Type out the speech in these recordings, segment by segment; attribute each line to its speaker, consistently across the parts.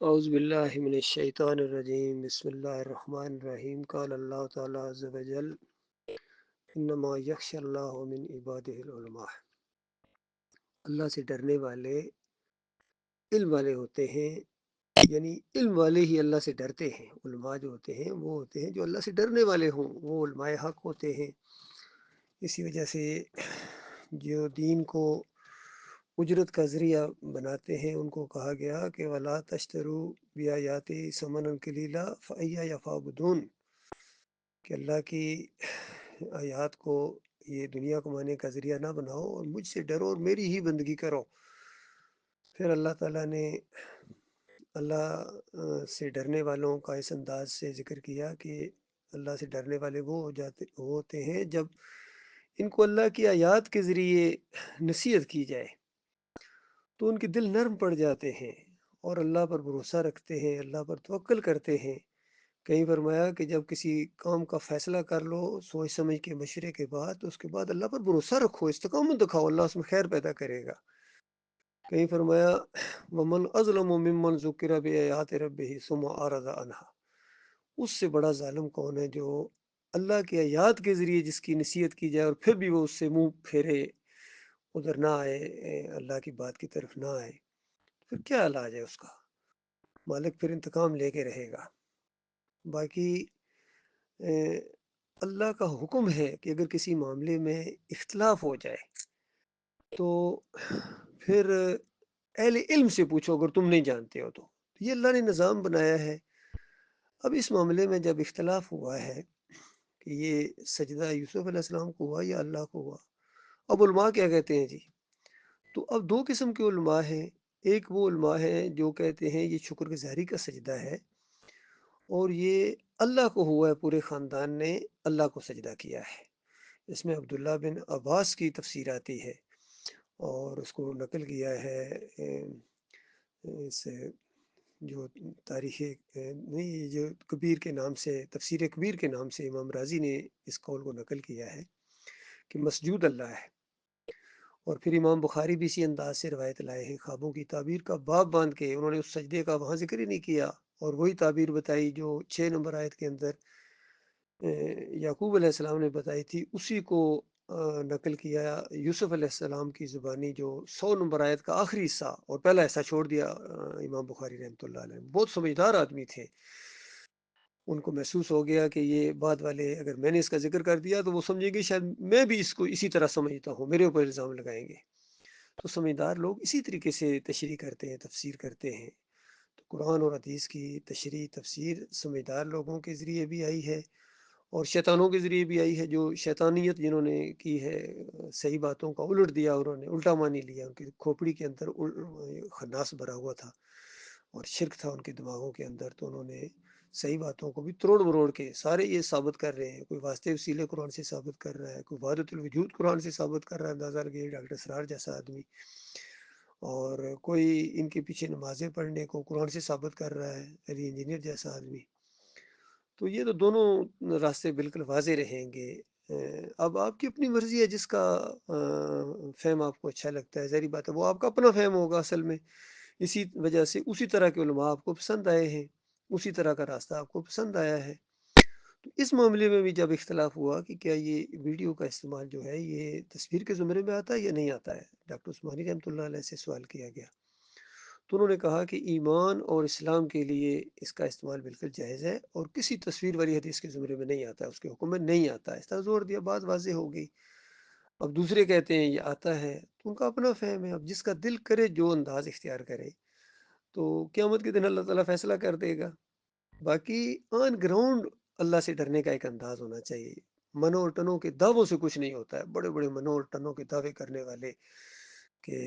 Speaker 1: اعوذ باللہ من الشیطان الرجیم بسم اللہ الرحمن الرحیم قال اللہ تعالی عز وجل انما یخشى اللہ من عبادہ العلماء۔ اللہ سے ڈرنے والے علم والے ہوتے ہیں، یعنی علم والے ہی اللہ سے ڈرتے ہیں۔ علماء جو ہوتے ہیں وہ ہوتے ہیں جو اللہ سے ڈرنے والے ہوں، وہ علماء حق ہوتے ہیں۔ اسی وجہ سے جو دین کو اجرت کا ذریعہ بناتے ہیں ان کو کہا گیا کہ ولا تشترو بیااتی ثمنا قلیلا فایای فاعبدون، کہ اللہ کی آیات کو یہ دنیا کمانے کا ذریعہ نہ بناؤ اور مجھ سے ڈرو اور میری ہی بندگی کرو۔ پھر اللہ تعالیٰ نے اللہ سے ڈرنے والوں کا اس انداز سے ذکر کیا کہ اللہ سے ڈرنے والے وہ ہوتے ہیں جب ان کو اللہ کی آیات کے ذریعے نصیحت کی جائے تو ان کے دل نرم پڑ جاتے ہیں اور اللہ پر بھروسہ رکھتے ہیں، اللہ پر توکل کرتے ہیں۔ کہیں فرمایا کہ جب کسی کام کا فیصلہ کر لو سوچ سمجھ کے مشورے کے بعد، تو اس کے بعد اللہ پر بھروسہ رکھو، استقامت دکھاؤ، اللہ اس میں خیر پیدا کرے گا۔ کہیں فرمایا ومن اظلم ممن ذکر بآیات ربہ ثم اعرض عنہا، اس سے بڑا ظالم کون ہے جو اللہ کی آیات کے ذریعے جس کی نصیحت کی جائے اور پھر بھی وہ اس سے منہ پھیرے، ادھر نہ آئے، اللہ کی بات کی طرف نہ آئے، پھر کیا علاج ہے اس کا؟ مالک پھر انتقام لے کے رہے گا۔ باقی اللہ کا حکم ہے کہ اگر کسی معاملے میں اختلاف ہو جائے تو پھر اہل علم سے پوچھو اگر تم نہیں جانتے ہو تو۔ یہ اللہ نے نظام بنایا ہے۔ اب اس معاملے میں جب اختلاف ہوا ہے کہ یہ سجدہ یوسف علیہ السلام کو ہوا یا اللہ کو ہوا، اب علماء کیا کہتے ہیں جی؟ تو اب دو قسم کے علماء ہیں۔ ایک وہ علماء ہیں جو کہتے ہیں یہ شکر گزاری کا سجدہ ہے اور یہ اللہ کو ہوا ہے، پورے خاندان نے اللہ کو سجدہ کیا ہے۔ اس میں عبداللہ بن عباس کی تفسیر آتی ہے اور اس کو نقل کیا ہے اس جو تاریخ نہیں، جو کبیر کے نام سے، تفسیر کبیر کے نام سے امام رازی نے اس قول کو نقل کیا ہے کہ مسجود اللہ ہے۔ اور پھر امام بخاری بھی اسی انداز سے روایت لائے ہیں، خوابوں کی تعبیر کا باب باندھ کے انہوں نے اس سجدے کا وہاں ذکر ہی نہیں کیا اور وہی تعبیر بتائی جو 6 نمبر آیت کے اندر یعقوب علیہ السلام نے بتائی تھی، اسی کو نقل کیا یوسف علیہ السلام کی زبانی، جو 100 نمبر آیت کا آخری حصہ اور پہلا حصہ چھوڑ دیا امام بخاری رحمۃ اللہ علیہ۔ بہت سمجھدار آدمی تھے، ان کو محسوس ہو گیا کہ یہ بعد والے اگر میں نے اس کا ذکر کر دیا تو وہ سمجھیں گے شاید میں بھی اس کو اسی طرح سمجھتا ہوں، میرے اوپر الزام لگائیں گے۔ تو سمجھدار لوگ اسی طریقے سے تشریح کرتے ہیں، تفسیر کرتے ہیں۔ تو قرآن اور حدیث کی تشریح تفسیر سمجھدار لوگوں کے ذریعے بھی آئی ہے اور شیطانوں کے ذریعے بھی آئی ہے، جو شیطانیت جنہوں نے کی ہے، صحیح باتوں کا الٹ دیا، انہوں نے الٹا مانی لیا، ان کی کھوپڑی کے اندر خناس بھرا ہوا تھا اور شرک تھا ان کے دماغوں کے اندر، تو انہوں نے صحیح باتوں کو بھی تروڑ مروڑ کے سارے یہ ثابت کر رہے ہیں۔ کوئی واسطے وسیلے قرآن سے ثابت کر رہا ہے، کوئی وحدت الوجود قرآن سے ثابت کر رہا ہے، اندازہ لگے ڈاکٹر اسرار جیسا آدمی، اور کوئی ان کے پیچھے نمازیں پڑھنے کو قرآن سے ثابت کر رہا ہے، علی انجینئر جیسا آدمی۔ تو یہ تو دونوں راستے بالکل واضح رہیں گے۔ اب آپ کی اپنی مرضی ہے، جس کا فہم آپ کو اچھا لگتا ہے، ظاہری بات ہے وہ آپ کا اپنا فہم ہوگا اصل میں۔ اسی وجہ سے اسی طرح کے علماء آپ کو پسند آئے ہیں، اسی طرح کا راستہ آپ کو پسند آیا ہے۔ تو اس معاملے میں بھی جب اختلاف ہوا کہ کیا یہ ویڈیو کا استعمال جو ہے یہ تصویر کے زمرے میں آتا ہے یا نہیں آتا ہے، ڈاکٹر عثمانی رحمۃ اللہ علیہ سے سوال کیا گیا تو انہوں نے کہا کہ ایمان اور اسلام کے لیے اس کا استعمال بالکل جائز ہے اور کسی تصویر والی حدیث کے زمرے میں نہیں آتا ہے، اس کے حکم میں نہیں آتا ہے۔ اس طرح زور دیا، بات واضح ہو گئی۔ اب دوسرے کہتے ہیں یہ آتا ہے، تو ان کا اپنا فہم ہے، اب جس کا دل کرے جو انداز اختیار کرے تو قیامت کے دن اللہ تعالیٰ فیصلہ کر دے گا۔ باقی آن گراؤنڈ اللہ سے ڈرنے کا ایک انداز ہونا چاہیے۔ منو اور ٹنوں کے دعووں سے کچھ نہیں ہوتا ہے، بڑے بڑے منو اور ٹنوں کے دعوے کرنے والے کہ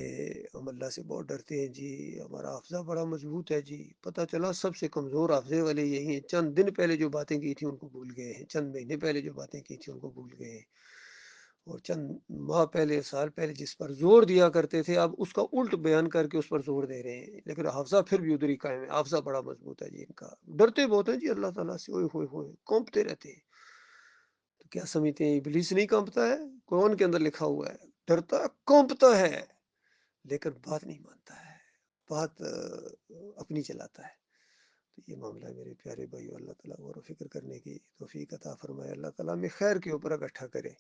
Speaker 1: ہم اللہ سے بہت ڈرتے ہیں جی، ہمارا حافظہ بڑا مضبوط ہے جی، پتہ چلا سب سے کمزور حافظے والے یہی ہیں، چند دن پہلے جو باتیں کی تھیں ان کو بھول گئے ہیں، چند مہینے پہلے جو باتیں کی تھیں ان کو بھول گئے ہیں، اور چند ماہ پہلے، سال پہلے جس پر زور دیا کرتے تھے اب اس کا الٹ بیان کر کے اس پر زور دے رہے ہیں، لیکن حافظہ پھر بھی ادھر ہی قائم ہے، حافظہ بڑا مضبوط ہے جی ان کا، ڈرتے بہت ہیں جی اللہ تعالیٰ سے، اوئے ہوئے ہوئے کانپتے رہتے ہیں۔ تو کیا سمجھتے ہیں ابلیس نہیں کانپتا ہے؟ قرآن کے اندر لکھا ہوا ہے ڈرتا کانپتا ہے لیکن بات نہیں مانتا ہے۔ بات اپنی چلاتا ہے. تو یہ معاملہ ہے میرے پیارے بھائیو. اللہ تعالیٰ غور و فکر کرنے کی توفیق عطا فرمائے. اللہ تعالیٰ میں خیر کے اوپر اکٹھا کرے.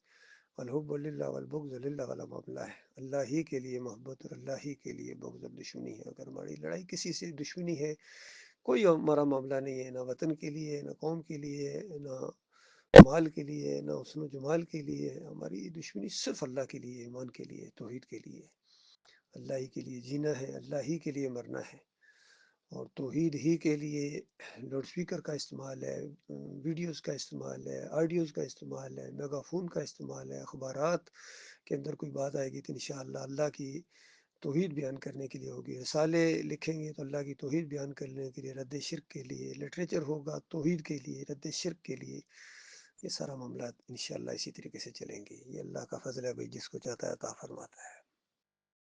Speaker 1: الحب للہ والبغض للہ والا معاملہ ہے. اللہ ہی کے لیے محبت اور اللہ ہی کے لیے بغض اور دشمنی ہے. اگر ہماری لڑائی کسی سے دشمنی ہے، کوئی ہمارا معاملہ نہیں ہے، نہ وطن کے لیے، نہ قوم کے لیے، نہ مال کے لیے، نہ حسن و جمال کے لیے. ہماری دشمنی صرف اللہ کے لیے، ایمان کے لیے، توحید کے لیے. اللہ ہی کے لیے جینا ہے، اللہ ہی کے لیے مرنا ہے، اور توحید ہی کے لیے لاؤڈ سپیکر کا استعمال ہے، ویڈیوز کا استعمال ہے، آڈیوز کا استعمال ہے، میگا فون کا استعمال ہے. اخبارات کے اندر کوئی بات آئے گی تو انشاءاللہ اللہ کی توحید بیان کرنے کے لیے ہوگی. رسالے لکھیں گے تو اللہ کی توحید بیان کرنے کے لیے، رد شرک کے لیے. لٹریچر ہوگا توحید کے لیے، رد شرک کے لیے. یہ سارا معاملات انشاءاللہ اسی طریقے سے چلیں گے. یہ اللہ کا فضل ہے بھائی، جس کو چاہتا ہے عطا فرماتا ہے.